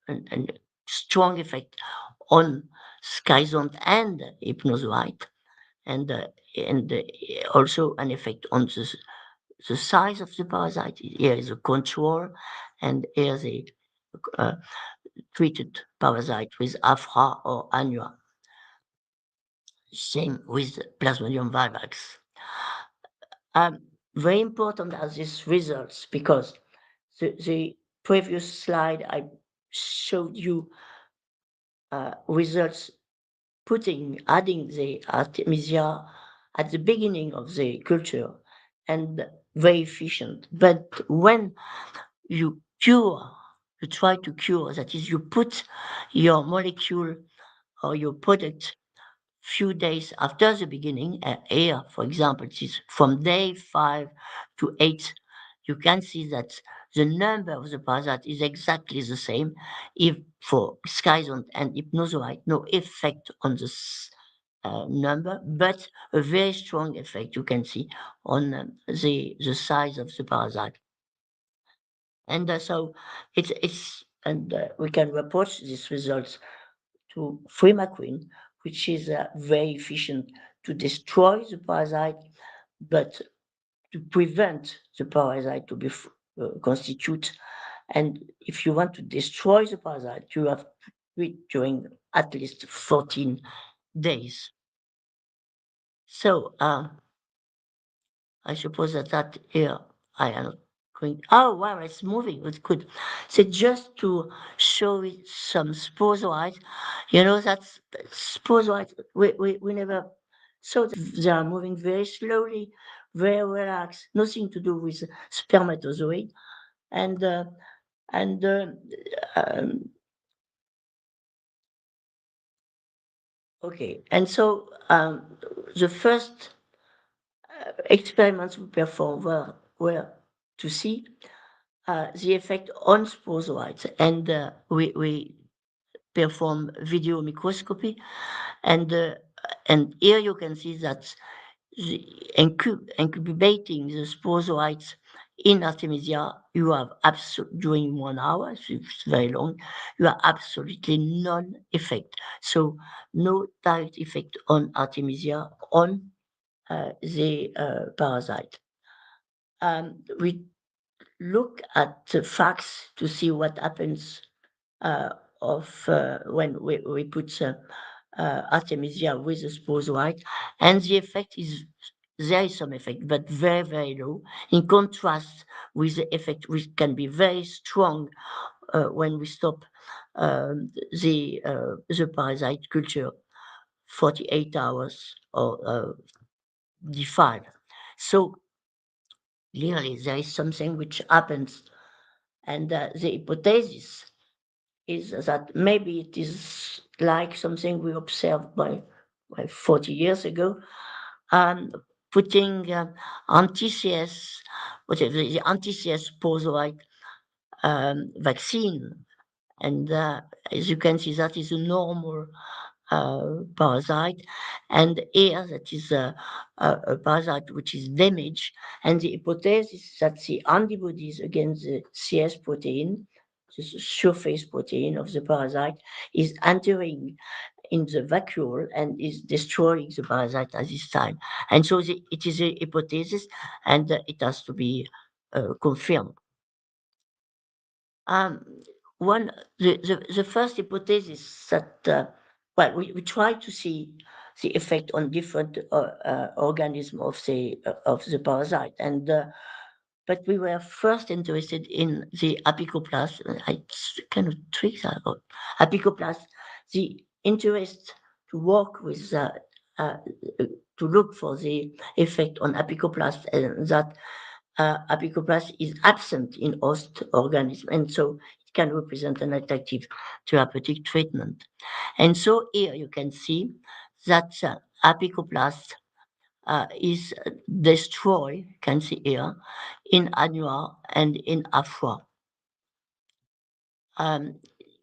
and strong effect on schizont and hypnozoite, and also an effect on the size of the parasite. Here is a control, and here is a treated parasite with Afra or Annua. Same with Plasmodium vivax. Very important are these results, because the previous slide I showed you results adding the Artemisia at the beginning of the culture, and very efficient. But when you try to cure, that is, you put your molecule or your product few days after the beginning, here, for example, it is from day 5 to 8, you can see that the number of the parasite is exactly the same. If for schizont and hypnozoite, no effect on the number, but a very strong effect you can see on the size of the parasite. And so and we can report these results to Frimaquine, which is very efficient to destroy the parasite, but to prevent the parasite to be constitute. And if you want to destroy the parasite, you have to do it during at least 14 days. So I suppose that here I am going. Oh wow, it's moving. It's good. So just to show it some sporozoites, that's sporozoites. We never saw that they are moving very slowly, very relaxed, nothing to do with spermatozoid, and and um, okay, and so the first experiments we performed were to see the effect on sporozoites, and we perform video microscopy, and here you can see that incubating the sporozoites in Artemisia, you have during 1 hour, so it's very long, you have absolutely none effect. So no direct effect on Artemisia on the parasite. We look at the facts to see what happens when we put Artemisia with the sporozoite, and the effect is there is some effect, but very, very low, in contrast with the effect which can be very strong when we stop the parasite culture 48 hours or D5. So clearly there is something which happens, and the hypothesis is that maybe it is like something we observed by 40 years ago, putting anti-CS, whatever the anti-CS sporozoite vaccine, and as you can see, that is a normal parasite, and here that is a parasite which is damaged, and the hypothesis that the antibodies against the CS protein, the surface protein of the parasite, is entering in the vacuole and is destroying the parasite at this time. And so it is a hypothesis, and it has to be confirmed. One the first hypothesis that well we try to see the effect on different organism of the parasite, and but we were first interested in the apicoplast. I kind of trick that out. Apicoplast, the interest to work with uh, to look for the effect on apicoplast, and that apicoplast is absent in host organism, and so it can represent an attractive therapeutic treatment. And so here you can see that apicoplast is destroyed, you can see here, in annua and in afra.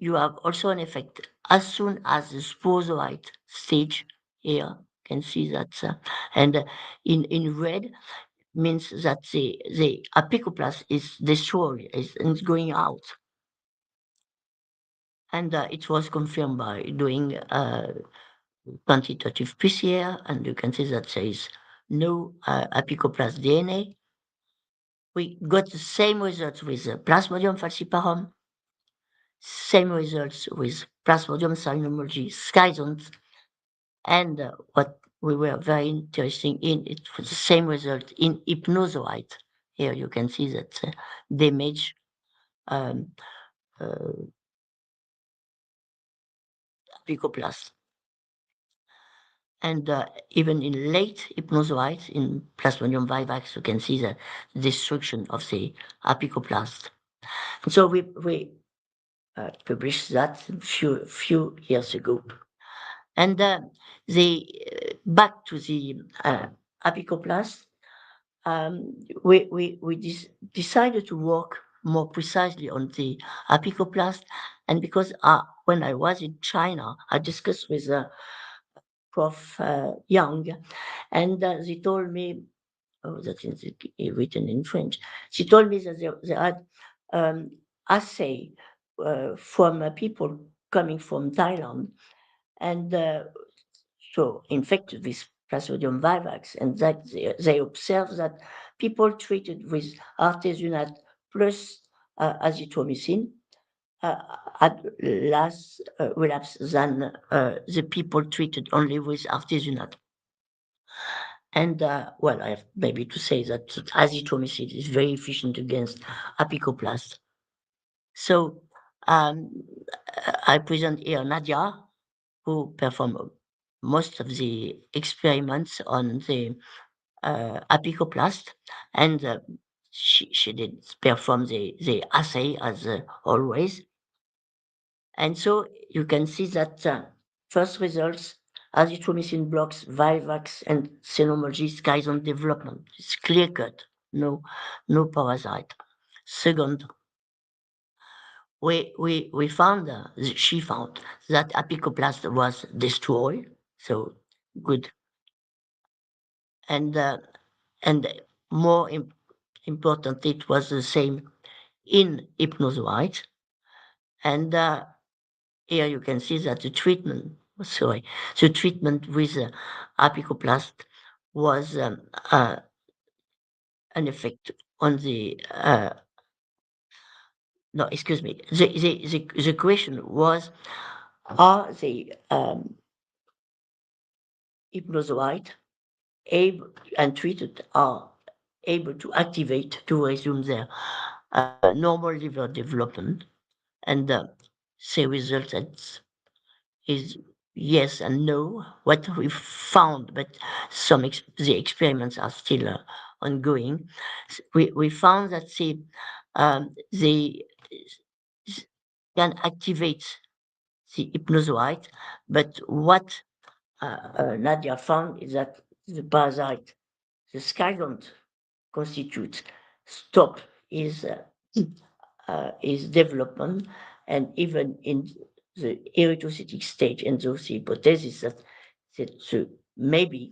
You have also an effect as soon as the sporozoite stage here, you can see that, and in red means that the apicoplast is destroyed, and it's going out. And it was confirmed by doing quantitative PCR, and you can see that there is no apicoplast DNA. We got the same results with Plasmodium falciparum, same results with Plasmodium cynomolgi schizons, and what we were very interested in, it was the same result in hypnozoite. Here you can see that damage um, apicoplast. And even in late hypnozoites, in Plasmodium vivax, you can see the destruction of the apicoplast. And so we published that a few years ago. And back to the apicoplast, we decided to work more precisely on the apicoplast, and because when I was in China, I discussed with Prof. Young, and they told me, oh, that is written in French. She told me that they had assay from people coming from Thailand, and so infected with Plasmodium vivax, and that they observed that people treated with artesunate plus azithromycin had less relapse than the people treated only with artesunate. And well, I have maybe to say that azithromycin is very efficient against apicoplast. So I present here Nadia, who performed most of the experiments on the apicoplast, and she did perform the assay as always. And so you can see that first results, azithromycin blocks vivax and xenomolgi schizon development. It's clear cut, no parasite. Second, we found, she found that apicoplast was destroyed, so good. And more important, it was the same in hypnozoite. And here you can see that the treatment with apicoplast was an effect on the no, excuse me. The question was, are the hypnozoite able and treated are able to activate to resume their normal liver development? And the result is yes and no. What we found, but the experiments are still ongoing. We found that they can activate the hypnozoite, but what Nadia found is that the parasite, the skylant, constitutes stop is development, and even in the erythrocytic stage, and those hypotheses that maybe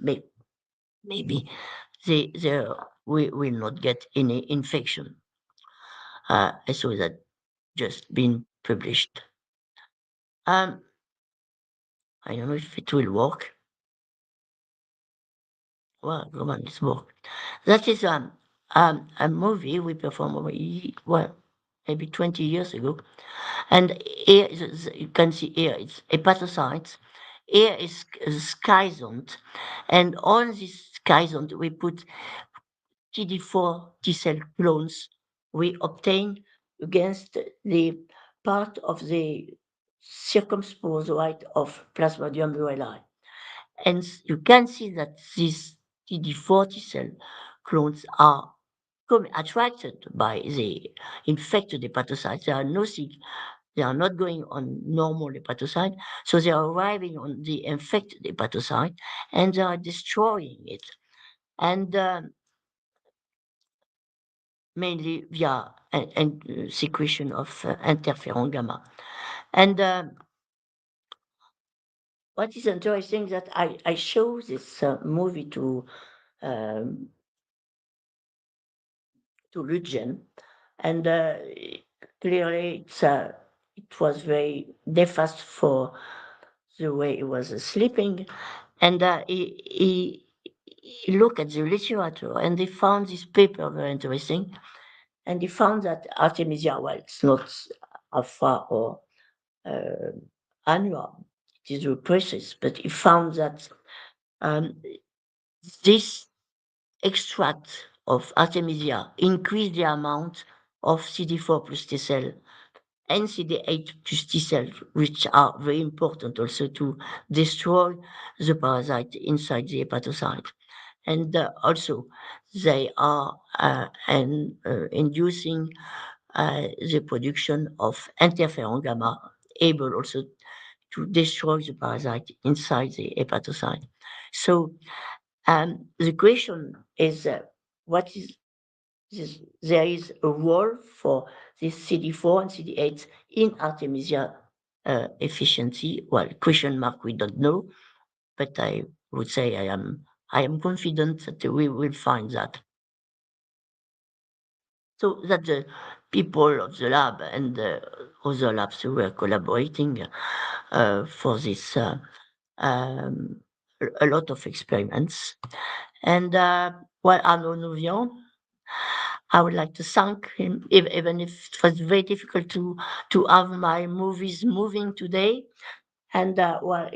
we will not get any infection. I saw that just been published. I don't know if it will work. Well, come on, it's work. That is a movie we performed maybe 20 years ago. And here you can see here it's hepatocytes. Here is schizont, and on this schizont we put CD4 T cell clones we obtain against the part of the circumspozoite of Plasmodium rurali. And you can see that these CD4 T cell clones are attracted by the infected hepatocytes. They are not going on normal hepatocyte, so they are arriving on the infected hepatocyte and they are destroying it. And mainly via secretion of interferon gamma. And what is interesting that I show this movie to Ludgen, and clearly it was very nefast for the way he was sleeping, and he looked at the literature and they found this paper very interesting, and he found that Artemisia, well, it's not alpha or annua, it is repressive, but he found that this extract of Artemisia increased the amount of CD4 plus T cell and CD8 plus T cells, which are very important also to destroy the parasite inside the hepatocyte. And also, they are inducing the production of interferon gamma, able also to destroy the parasite inside the hepatocyte. So the question is, what is this? There is a role for this CD4 and CD8 in Artemisia efficiency. Well, question mark, we don't know, but I would say I am confident that we will find that. So that the people of the lab and other labs who were collaborating for this a lot of experiments. And well, Arnaud Nouvion, I would like to thank him, even if it was very difficult to have my movies moving today. And well,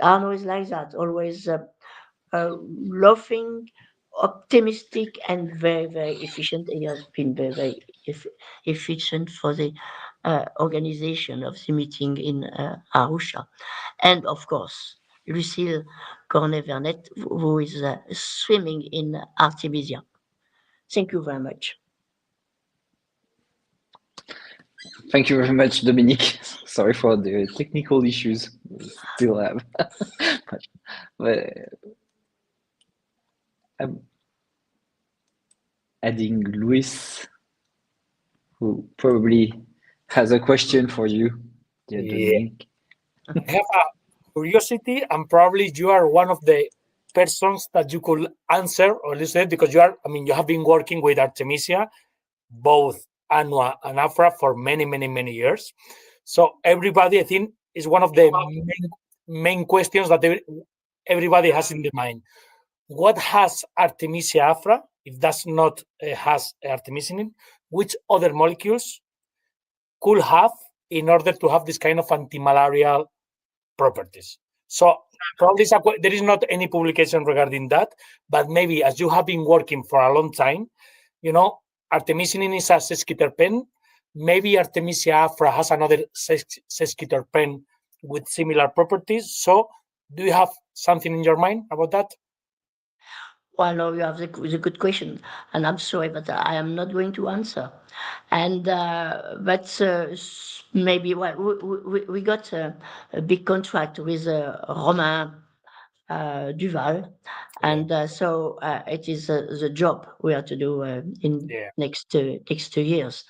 Arnaud is like that, always laughing, optimistic, and very, very efficient. He has been very, very efficient for the organization of the meeting in Arusha. And of course, Lucille Cornet-Vernet, who is swimming in Artemisia. Thank you very much. Thank you very much, Dominique. Sorry for the technical issues we still have. but I'm adding Luis, who probably has a question for you, dear Dominique. I have a curiosity, and probably you are one of the persons that you could answer or listen, because you have been working with Artemisia, both Annua and Afra, for many, many, many years. So everybody, I think, is one of the main questions that everybody has in their mind. What has Artemisia afra, if does not has artemisinin? Which other molecules could have in order to have this kind of anti-malarial properties. So probably there is not any publication regarding that, but maybe as you have been working for a long time, you know, artemisinin is a sesquiterpene. Maybe Artemisia afra has another sesquiterpene with similar properties. So do you have something in your mind about that? Well, no, you have the good question, and I'm sorry, but I am not going to answer. And but maybe we got a big contract with Romain Duval, and so it is the job we have to do in next 2 years.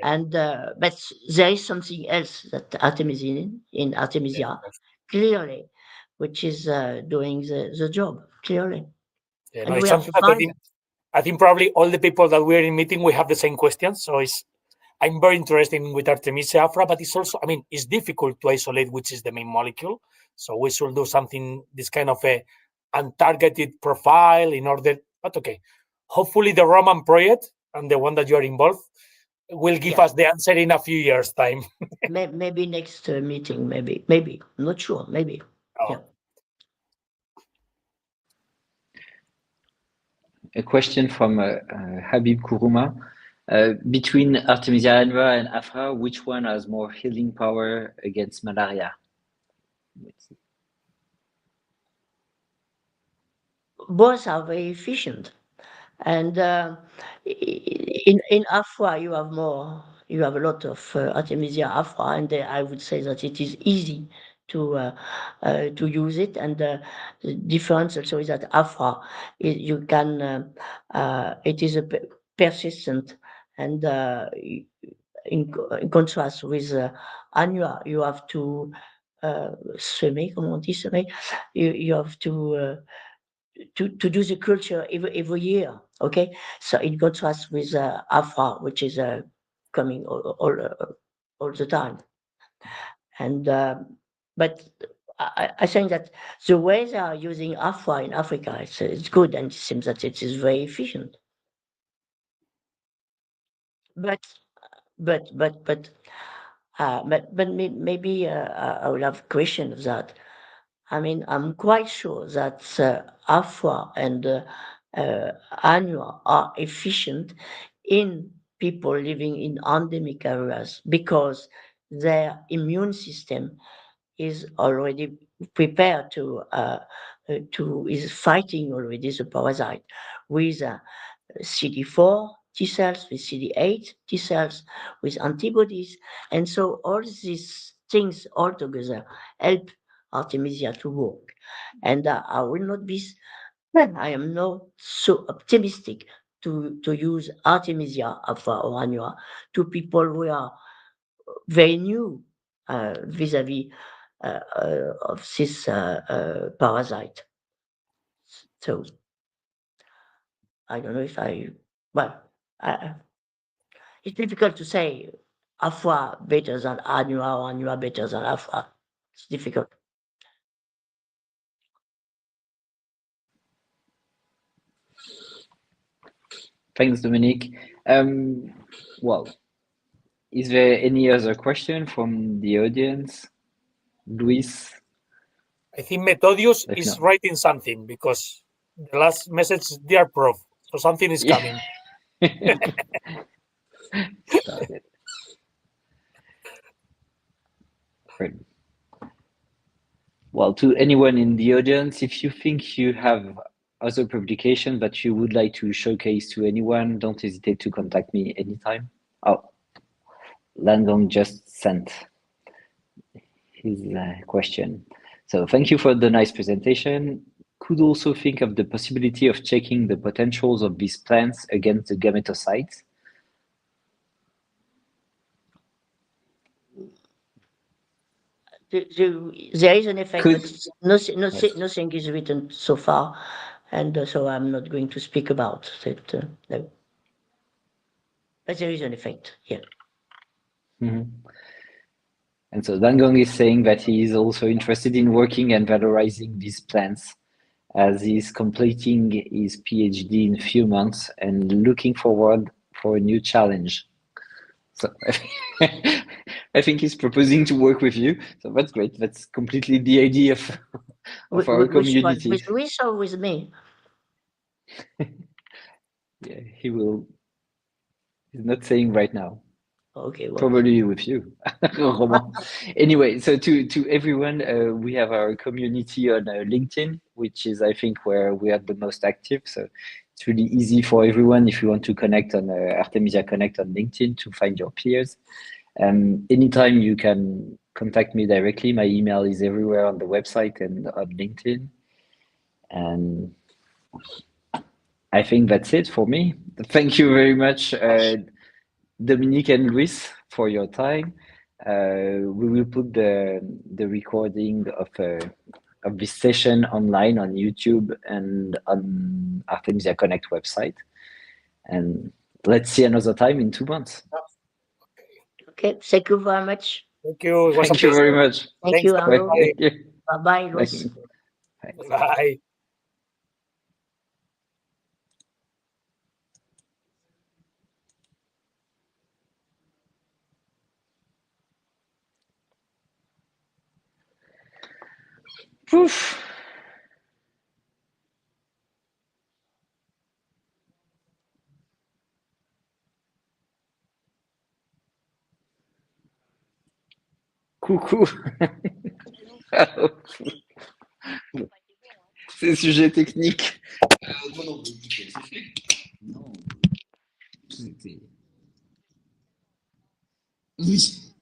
And but there is something else that Artemisia clearly, which is doing the job clearly. Yeah, And no, we it's have something to that find. I think probably all the people that we're in meeting, we have the same questions. So I'm very interested with Artemisia afra, but it's also, I mean, it's difficult to isolate which is the main molecule. So we should do something, this kind of a untargeted profile in order, but okay. Hopefully the Roman project and the one that you are involved will give us the answer in a few years' time. Maybe next meeting, maybe. I'm not sure, maybe. Oh. Yeah. A question from Habib Kuruma. Between Artemisia annua and afra, which one has more healing power against malaria? Both are very efficient, and in afra you have a lot of Artemisia afra, and I would say that it is easy to use it. And the difference also is that afra you can it is a persistent, and in contrast with annua, you have to semer, comment on dit semer? You have to do the culture every year, okay? So in contrast with afra, which is coming all the time. And but I think that the way they are using afra in Africa, it's good, and it seems that it is very efficient. But maybe I will have a question of that. I mean, I'm quite sure that afra and annua are efficient in people living in endemic areas because their immune system is already prepared is fighting already the parasite with CD4 T cells, with CD8 T cells, with antibodies. And so all these things all together help Artemisia to work. And I will not be, I am not so optimistic to use Artemisia afra or annua to people who are very new vis-a-vis of this parasite. So I don't know if it's difficult to say afra better than annua or annua better than afra. It's difficult. Thanks, Dominique. Well, is there any other question from the audience? Luis? I think Methodius is writing something because the last message, dear prof, so something is coming. Great. Well, to anyone in the audience, if you think you have other publications that you would like to showcase to anyone, don't hesitate to contact me anytime. Oh, Langong just sent his question. So thank you for the nice presentation. Could also think of the possibility of checking the potentials of these plants against the gametocytes. There is an effect, but nothing is written so far, and so I'm not going to speak about it. No. But there is an effect, yeah. Mm-hmm. And so Dangong is saying that he is also interested in working and valorizing these plants as he's completing his PhD in a few months and looking forward for a new challenge. So I think he's proposing to work with you. So that's great. That's completely the idea of our Which one? community. With Luis or with me? Yeah, he will. He's not saying right now. Okay, well. Probably with you, Roman. Anyway, so to everyone, we have our community on LinkedIn, which is, I think, where we are the most active. So it's really easy for everyone if you want to connect on Artemisia Connect on LinkedIn to find your peers. Anytime you can contact me directly. My email is everywhere on the website and on LinkedIn. And I think that's it for me. Thank you very much, Dominique and Luis, for your time. We will put the recording of this session online on YouTube and on Artemisia Connect website. And let's see another time in 2 months. Okay, thank you very much. Thank you. It was Thank a you very pleasure. much. Thank Thanks, you, Arnaud. everybody. Bye-bye, Luis. Bye. Poof. Coucou. C'est sujet technique. Non, c'est fait. Non. Oui.